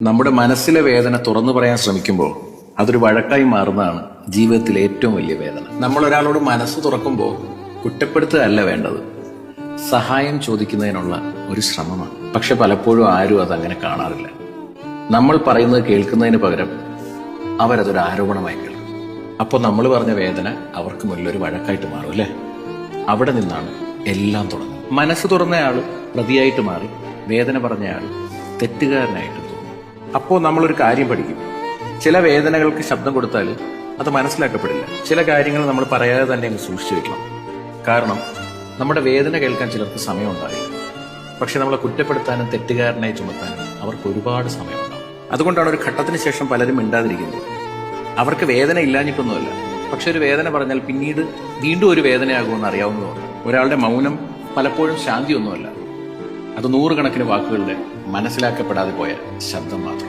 നമ്മുടെ മനസ്സിലെ വേദന തുറന്നു പറയാൻ ശ്രമിക്കുമ്പോൾ അതൊരു വഴക്കായി മാറുന്നതാണ് ജീവിതത്തിലെ ഏറ്റവും വലിയ വേദന. നമ്മൾ ഒരാളോട് മനസ്സ് തുറക്കുമ്പോൾ കുറ്റപ്പെടുത്തുകയല്ല വേണ്ടത്, സഹായം ചോദിക്കുന്നതിനുള്ള ഒരു ശ്രമമാണ്. പക്ഷെ പലപ്പോഴും ആരും അതങ്ങനെ കാണാറില്ല. നമ്മൾ പറയുന്നത് കേൾക്കുന്നതിന് പകരം അവരതൊരു ആരോപണമായി കേൾക്കും. അപ്പോൾ നമ്മൾ പറഞ്ഞ വേദന അവർക്ക് മുന്നിലൊരു വഴക്കായിട്ട് മാറും അല്ലേ? അവിടെ നിന്നാണ് എല്ലാം തുടങ്ങുന്നത്. മനസ്സ് തുറന്നയാള് പ്രതിയായിട്ട് മാറി വേദന പറഞ്ഞയാൾ തെറ്റുകാരനായിട്ട് തോന്നും. അപ്പോൾ നമ്മളൊരു കാര്യം പഠിക്കും, ചില വേദനകൾക്ക് ശബ്ദം കൊടുത്താൽ അത് മനസ്സിലാക്കപ്പെടില്ല. ചില കാര്യങ്ങൾ നമ്മൾ പറയാതെ തന്നെ അങ്ങ് സൂക്ഷിച്ചു വെക്കണം. കാരണം നമ്മുടെ വേദന കേൾക്കാൻ ചിലർക്ക് സമയമുണ്ടാവില്ല. പക്ഷെ നമ്മളെ കുറ്റപ്പെടുത്താനും തെറ്റുകാരനായി ചുമത്താനും അവർക്ക് ഒരുപാട് സമയമുണ്ടാവും. അതുകൊണ്ടാണ് ഒരു ഘട്ടത്തിന് ശേഷം പലരും മിണ്ടാതിരിക്കുന്നത്. അവർക്ക് വേദന ഇല്ലാഞ്ഞിട്ടൊന്നുമല്ല, പക്ഷെ ഒരു വേദന പറഞ്ഞാൽ പിന്നീട് വീണ്ടും ഒരു വേദനയാകുമെന്ന് അറിയാവുന്നതുകൊണ്ട്. ഒരാളുടെ മൗനം പലപ്പോഴും ശാന്തിയൊന്നുമല്ല, അത് നൂറുകണക്കിന് വാക്കുകളുടെ മനസ്സിലാക്കപ്പെടാതെ പോയ ശബ്ദം മാത്രം.